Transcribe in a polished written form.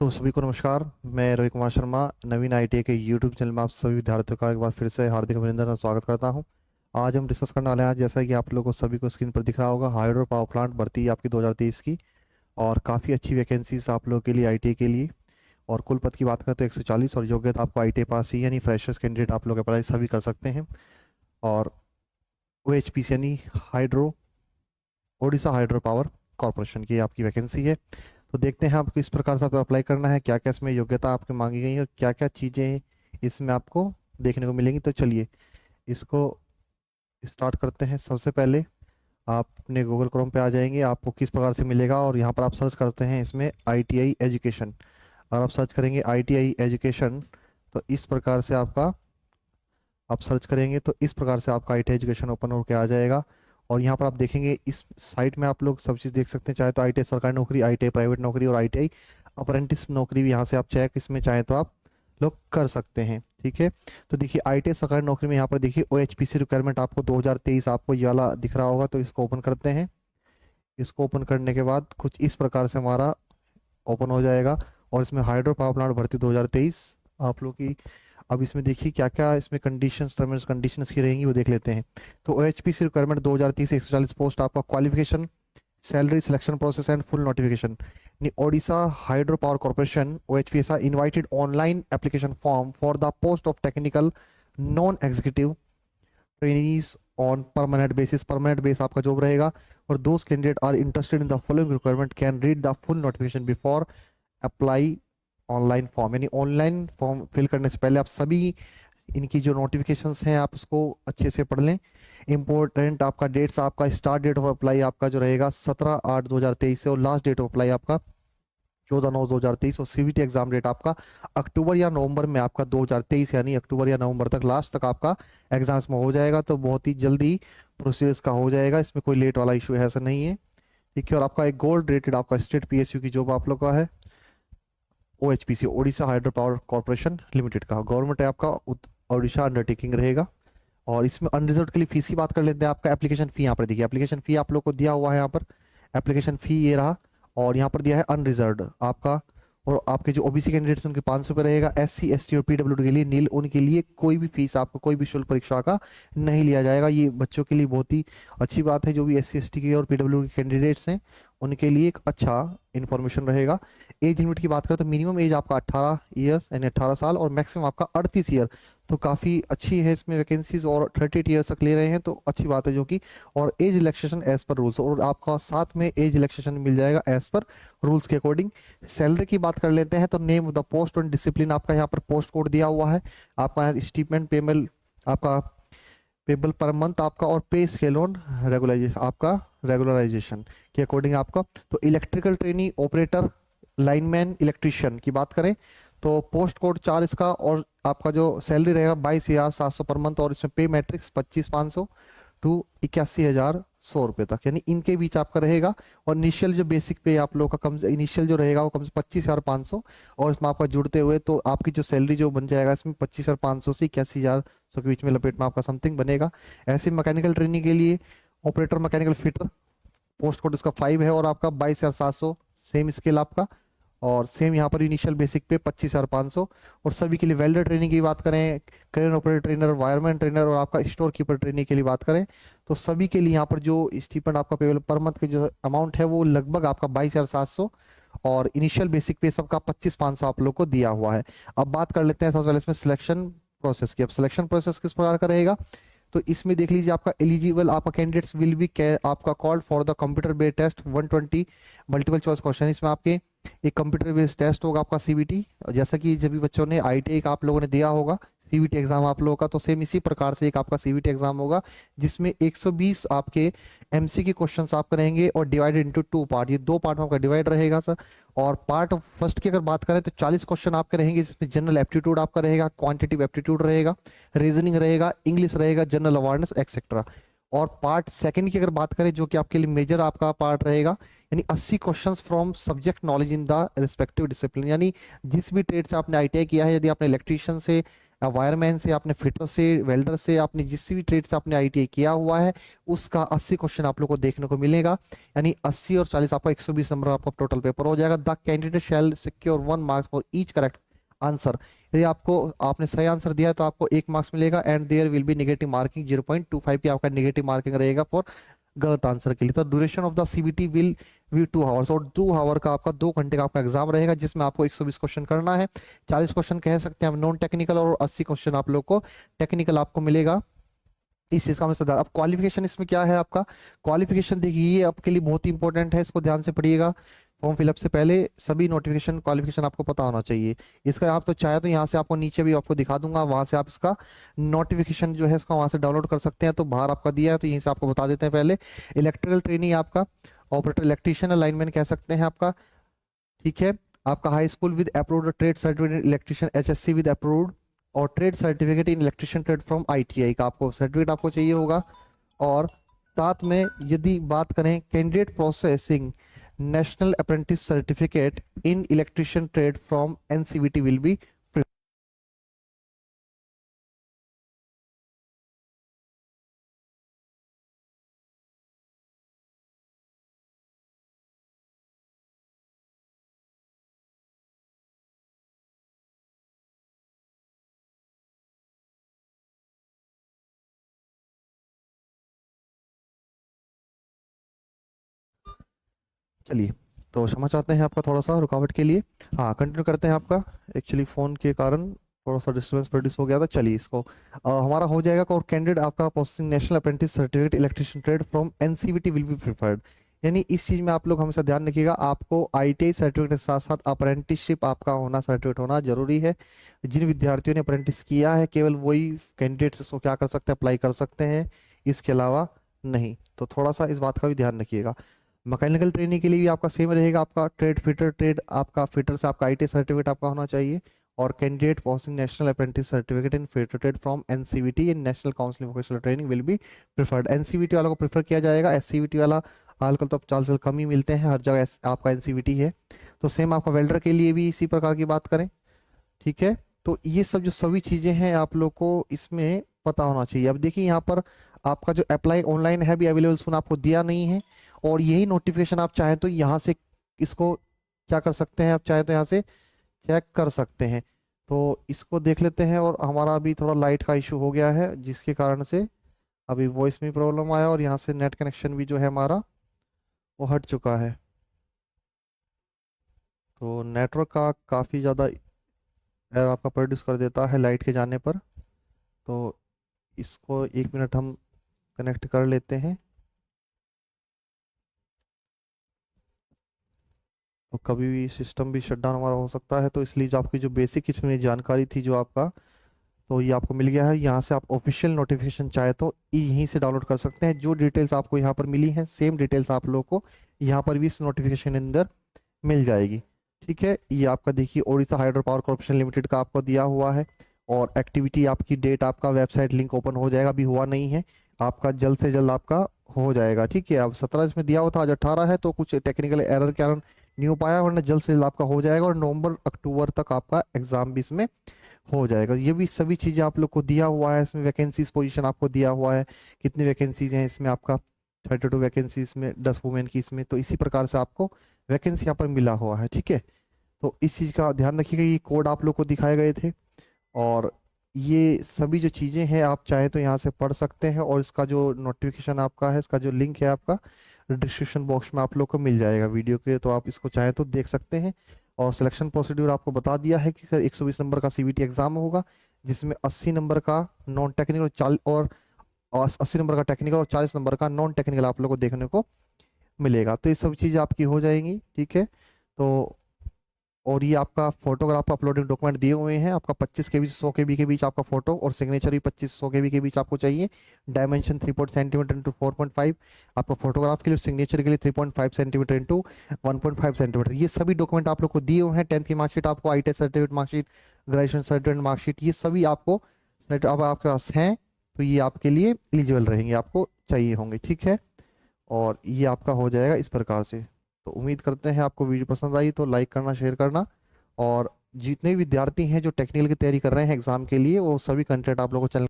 तो सभी को नमस्कार। मैं रवि कुमार शर्मा नवीन आईटीआई के यूट्यूब चैनल में आप सभी विद्यार्थियों का एक बार फिर से हार्दिक अभिनंदन और स्वागत करता हूं। आज हम डिस्कस करने वाले हैं, जैसा कि आप लोगों को सभी को स्क्रीन पर दिख रहा होगा, हाइड्रो पावर प्लांट भर्ती है आपकी 2023 की। और काफ़ी अच्छी वैकेंसीज आप लोगों के लिए आईटीआई के लिए। और कुल पद की बात करें तो 140, और योग्यता आपको आईटीआई पास ही यानी फ्रेशर्स कैंडिडेट आप लोग अप्लाई सभी कर सकते हैं। और OHPC यानी hydro Odisha Hydro power corporation की आपकी वैकेंसी है। तो देखते हैं आपको किस प्रकार से आपको अप्लाई करना है, क्या क्या इसमें योग्यता आपकी मांगी गई है और क्या क्या चीज़ें इसमें आपको देखने को मिलेंगी। तो चलिए इसको स्टार्ट करते हैं। सबसे पहले आप अपने गूगल क्रोम पे आ जाएंगे, आपको किस प्रकार से मिलेगा, और यहाँ पर आप सर्च करते हैं इसमें आईटीआई एजुकेशन। और आप सर्च करेंगे आईटीआई एजुकेशन, तो इस प्रकार से आपका आप सर्च करेंगे तो इस प्रकार से आपका आईटीआई एजुकेशन ओपन होकर आ जाएगा। और यहाँ पर आप देखेंगे इस साइट में आप लोग सब चीज़ देख सकते हैं, चाहे तो आईटीआई सरकारी नौकरी, आईटीआई प्राइवेट नौकरी और आईटीआई अप्रेंटिस नौकरी भी यहाँ से आप चेक इसमें चाहे तो आप लोग कर सकते हैं। ठीक है, तो देखिए आईटीआई सरकारी नौकरी में यहाँ पर देखिए ओएचपीसी रिक्वायरमेंट आपको 2023 आपको ये वाला दिख रहा होगा, तो इसको ओपन करते हैं। इसको ओपन करने के बाद कुछ इस प्रकार से हमारा ओपन हो जाएगा। और इसमें हाइड्रो पावर प्लांट भर्ती 2023 आप लोग की। अब इसमें देखिए क्या क्या इसमें कंडीशंस, टर्म्स एंड कंडीशंस की रहेंगी वो देख लेते हैं। तो ओएचपीसी रिक्वायरमेंट 2030 140 पोस्ट, आपका qualification, salary, selection process and full notification. Odisha Hydro Power Corporation OHPSR invited online application form for the post of technical non executive trainees on permanent basis. Permanent base आपका job रहेगा। और those candidate are interested in the following requirement can read the full notification before apply online form. यानी online form fill करने से पहले आप सभी इनकी जो नोटिफिकेशंस हैं आप उसको अच्छे से पढ़ लें। इंपॉर्टेंट आपका डेट्स, आपका स्टार्ट डेट ऑफ अप्लाई आपका जो रहेगा 17/8/2023 से, और लास्ट डेट ऑफ अप्लाई आपका 14/9/2023। और सीवीटी एग्जाम डेट आपका अक्टूबर या नवंबर में आपका 2023, यानी अक्टूबर या नवंबर तक लास्ट तक आपका एग्जाम्स में हो जाएगा। तो बहुत ही जल्दी प्रोसीजर इसका हो जाएगा, इसमें कोई लेट वाला इशू है ऐसा नहीं है। ठीक है, और आपका एक गोल्ड रेटेड आपका स्टेट पीएसयू की जॉब आप लोग का है, OHPC Odisha Hydro Power corporation limited का गवर्नमेंट है आपका, ओडिशा अंडरटेकिंग रहेगा। और इसमें अनरिजर्व के लिए फीस की बात कर लेते हैं। आपका एप्लीकेशन फी यहाँ पर देखिए, एप्लीकेशन फी आप लोग को दिया हुआ है यहाँ पर, एप्लीकेशन फी ये रहा। और यहाँ पर दिया है अनरिजर्व आपका। और आपके जो ओबीसी कैंडिडेट्स उनके 500 रुपये रहेगा। SC ST और PWD के लिए नील, उनके लिए कोई भी फीस आपको कोई भी शुल्क परीक्षा का नहीं लिया जाएगा। ये बच्चों के लिए बहुत ही अच्छी बात है, जो भी SC ST के और PWD के कैंडिडेट्स हैं उनके लिए एक अच्छा इन्फॉर्मेशन रहेगा। एज लिमिट की बात करें तो मिनिमम एज आपका 18 ईयर्स यानी 18 साल, और मैक्सिमम आपका 38 ईयर। तो काफ़ी अच्छी है इसमें वैकेंसीज, और 38 ईयर्स तक ले रहे हैं तो अच्छी बात है जो कि। और age relaxation as per rules, और आपका साथ में एज रिलैक्सेशन मिल जाएगा एज पर रूल्स के अकॉर्डिंग। सैलरी की बात कर लेते हैं तो नेम ऑफ द पोस्ट और डिसिप्लिन आपका यहाँ पर पोस्ट कोड दिया हुआ है। आपका स्टीपमेंट पेमेंट आपका पेबल पर मंथ आपका, और पे स्केल ऑन रेगुलाइजेशन आपका रेगुलराइजेशन के अकॉर्डिंग आपका। तो electrical trainee, operator, lineman, electrician की बात करें तो पोस्ट कोड 4 इसका, और आपका जो सैलरी रहेगा 22,700 पर मंथ, और इसमें पे मैट्रिक्स 25,500 टू 81,100 रुपये तक, यानी इनके बीच आपका रहेगा। और इनिशियल जो बेसिक पे आप लोग का कम से इनिशियल जो रहेगा वो कम से 25,500, और इसमें आपका जुड़ते हुए तो आपकी जो सैलरी जो बन जाएगा इसमें 25,500 से 81,100 के बीच में लपेट में आपका समथिंग बनेगा। ऐसे मैकेनिकल ट्रेनिंग के लिए operator, mechanical fitter, post code इसका 5 है, और आपका 22,700 सेम स्केल आपका। और सेम यहाँ पर इनिशियल बेसिक पे 25,500। और सभी के लिए वेल्डर ट्रेनिंग की बात करें, crane operator trainer, wireman trainer, और आपका स्टोर कीपर ट्रेनिंग के लिए बात करें तो सभी के लिए यहाँ पर जो स्टीपेंड आपका पेबल पर मंथ के जो अमाउंट है वो लगभग आपका 22,700, और इनिशियल बेसिक पे सबका 25,500 आप लोग को दिया हुआ है। अब बात कर लेते हैं सबसे पहले इसमें सिलेक्शन प्रोसेस की। अब सिलेक्शन प्रोसेस किस प्रकार का रहेगा तो इसमें देख लीजिए, आपका एलिजिबल आपका कैंडिडेट्स विल बी आपका called for the computer based test 120 multiple choice question. इसमें आपके एक कंप्यूटर बेस्ड टेस्ट होगा आपका सीबीटी, जैसा कि जब भी बच्चों ने आईटीआई का आप लोगों ने दिया होगा सीबीटी एग्जाम आप लोगों का, तो सेम इसी प्रकार से एक आपका सीबीटी एग्जाम होगा जिसमें 120 आपके एमसीक्यू क्वेश्चंस आपके रहेंगे, और डिवाइडेड इनटू 2 पार्ट, ये 2 पार्ट में आपका डिवाइड रहेगा सर। और पार्ट फर्स्ट की अगर बात करें तो 40 क्वेश्चन आपके रहेंगे, जिसमें जनरल एप्टीट्यूड आपका रहेगा, क्वांटिटिव एप्टीट्यूड रहेगा, रीजनिंग रहेगा, इंग्लिश रहेगा, जनरल अवेयरनेस एक्सेट्रा। और पार्ट सेकंड की अगर बात करें जो कि आपके लिए मेजर आपका पार्ट रहेगा, यानी 80 questions from subject knowledge in the respective discipline, यानी जिस भी ट्रेड से आपने आईटीआई किया है, यदि आपने इलेक्ट्रीशियन से वायरमैन से, आपने फिटर से, वेल्डर से, आपने जिस भी ट्रेड से आपने आईटीआई किया हुआ है उसका 80 क्वेश्चन आप लोग को देखने को मिलेगा। यानी 80 और 40 आपका 120 नंबर आपका टोटल पेपर हो जाएगा। The candidate shell secure 1 marks for each correct answer. यदि आपको आपने सही आंसर दिया है तो आपको 1 मार्क्स मिलेगा, and there will be negative marking 0.25 की आपका नेगेटिव मार्किंग रहेगा फॉर गलत आंसर के लिए। तो duration of the CBT will भी 2 आवर्स, और 2 आवर का आपका 2 घंटे का आपका एग्जाम रहेगा, जिसमें आपको 120 क्वेश्चन करना है। 40 क्वेश्चन कह सकते हैं हम नॉन टेक्निकल, और 80 क्वेश्चन आप लोग को टेक्निकल आपको मिलेगा। इस चीज का मैं सुधार। अब क्वालिफिकेशन इसमें क्या है आपका, क्वालिफिकेशन देखिए ये आपके लिए बहुत ही इंपॉर्टेंट है, इसको ध्यान से पढ़िएगा। फॉर्म फिलअप से पहले सभी नोटिफिकेशन क्वालिफिकेशन आपको पता होना चाहिए। इसका आप तो चाहे तो यहाँ से आपको नीचे भी आपको दिखा दूंगा, वहां से आप इसका नोटिफिकेशन जो है इसका वहां से डाउनलोड कर सकते हैं। तो बाहर आपका दिया है तो यहीं से आपको बता देते हैं। पहले इलेक्ट्रिकल ट्रेनिंग आपका ऑपरेटर इलेक्ट्रिशियन लाइनमैन कह सकते हैं आपका, ठीक है। आपका high school with approved trade certificate electrician, HSC with approved, और trade certificate in electrician trade from ITI का आपको सर्टिफिकेट आपको चाहिए होगा। और साथ में यदि बात करें candidate processing national apprentice certificate in electrician trade from NCVT will be. चलिए, तो क्षमा चाहते हैं आपका थोड़ा सा रुकावट के लिए। हाँ, कंटिन्यू करते हैं आपका। एक्चुअली फ़ोन के कारण थोड़ा सा डिस्टर्बेंस प्रोड्यूस हो गया था। चलिए, इसको हमारा हो जाएगा। और कैंडिडेट आपका processing national apprentice certificate electrician trade from NCVT will be preferred. यानी इस चीज़ में आप लोग हमेशा ध्यान रखिएगा, आपको आईटीआई सर्टिफिकेट के साथ साथ अप्रेंटिसशिप आपका होना, सर्टिफिकेट होना जरूरी है। जिन विद्यार्थियों ने अप्रेंटिस किया है केवल वही कैंडिडेट्स इसको क्या कर सकते हैं, अप्लाई कर सकते हैं, इसके अलावा नहीं। तो थोड़ा सा इस बात का भी ध्यान रखिएगा। मैकेनिकल ट्रेनिंग के लिए भी आपका सेम रहेगा, आपका ट्रेड फिटर, ट्रेड आपका फिटर से आपका आईटी सर्टिफिकेट आपका होना चाहिए। और candidate passing national apprentice certificate in fitter trade from NCVT in national council vocational training will be preferred. NCVT वालों को प्रेफर किया जाएगा, एससीवीटी वाला आजकल तो चाल चल कम ही मिलते हैं, हर जगह आपका एनसीवीटी है। तो सेम आपका वेल्डर के लिए भी इसी प्रकार की बात करें, ठीक है। तो ये सब जो सभी चीजें हैं आप लोग को इसमें पता होना चाहिए। अब देखिए यहाँ पर आपका जो अप्लाई ऑनलाइन है भी अवेलेबल सुन आपको दिया नहीं है, और यही नोटिफिकेशन आप चाहे तो यहाँ से इसको क्या कर सकते हैं, आप चाहे तो यहाँ से चेक कर सकते हैं। तो इसको देख लेते हैं। और हमारा अभी थोड़ा लाइट का इशू हो गया है, जिसके कारण से अभी वॉइस में प्रॉब्लम आया, और यहाँ से नेट कनेक्शन भी जो है हमारा वो हट चुका है। तो नेटवर्क का काफ़ी ज़्यादा एरर आपका प्रोड्यूस कर देता है लाइट के जाने पर। तो इसको 1 मिनट हम कनेक्ट कर लेते हैं। तो कभी भी सिस्टम भी शट डाउन हमारा हो सकता है, तो इसलिए जो आपकी जो बेसिक इसमें जानकारी थी जो आपका, तो ये आपको मिल गया है। यहाँ से आप ऑफिशियल नोटिफिकेशन चाहे तो यहीं से डाउनलोड कर सकते हैं। जो डिटेल्स आपको यहाँ पर मिली हैं सेम डिटेल्स आप लोगों को यहाँ पर भी इस नोटिफिकेशन के अंदर मिल जाएगी, ठीक है। ये आपका देखिए Odisha Hydro Power corporation limited का आपको दिया हुआ है। और एक्टिविटी आपकी डेट आपका वेबसाइट लिंक ओपन हो जाएगा, अभी हुआ नहीं है, आपका जल्द से जल्द आपका हो जाएगा, ठीक है। अब 17 इसमें दिया हुआ था, आज 18 है, तो कुछ टेक्निकल एरर के कारण नहीं हो पाया, वरना जल्द से जल्द आपका हो जाएगा। और नवंबर अक्टूबर तक आपका एग्जाम भी इसमें हो जाएगा। ये भी सभी चीजें आप लोग को दिया हुआ है। इसमें वैकेंसीज पोजीशन आपको दिया हुआ है, कितनी वैकेंसीज हैं इसमें आपका 32 वैकेंसीज में 10 वुमेन की इसमें। तो इसी प्रकार से आपको वैकेंसी यहाँ पर मिला हुआ है, ठीक है। तो इस चीज़ का ध्यान रखिएगा, ये कोड आप लोग को दिखाए गए थे। और ये सभी जो चीज़ें हैं आप चाहे तो यहाँ से पढ़ सकते हैं, और इसका जो नोटिफिकेशन आपका है, इसका जो लिंक है आपका डिस्क्रिप्शन बॉक्स में आप लोग को मिल जाएगा वीडियो के, तो आप इसको चाहे तो देख सकते हैं। और सिलेक्शन प्रोसीड्यूर आपको बता दिया है कि सर 120 नंबर का सीबीटी एग्जाम होगा, जिसमें 80 नंबर का नॉन टेक्निकल और 80 नंबर का टेक्निकल और 40 नंबर का नॉन टेक्निकल आप लोग को देखने को मिलेगा। तो ये सब चीज़ आपकी हो जाएंगी, ठीक है। तो और ये आपका फोटोग्राफ अपलोडिंग डॉक्यूमेंट दिए हुए हैं, आपका 25 के बीच 100 के बी के बीच आपका फोटो, और सिग्नेचर भी 25-100 के बी के बीच आपको चाहिए। डायमेंशन 3 सेंटीमीटर इंटू 4.5 आपका फोटोग्राफ के लिए, सिग्नेचर के लिए 3.5 सेंटीमीटर इंटू 1.5 सेंटीमीटर। ये सभी डॉक्यूमेंट आप लोग को दिए हुए हैं। 10th की मार्कशीट आपको, आई test certificate marksheet, graduation certificate marksheet, ये सभी आपको अब आपके पास हैं, तो ये आपके लिए एलिजिबल रहेंगे, आपको चाहिए होंगे, ठीक है। और ये आपका हो जाएगा इस प्रकार से। तो उम्मीद करते हैं आपको वीडियो पसंद आई, तो लाइक करना, शेयर करना, और जितने भी विद्यार्थी हैं जो टेक्निकल की तैयारी कर रहे हैं एग्जाम के लिए, वो सभी कंटेंट आप लोगों को चैनल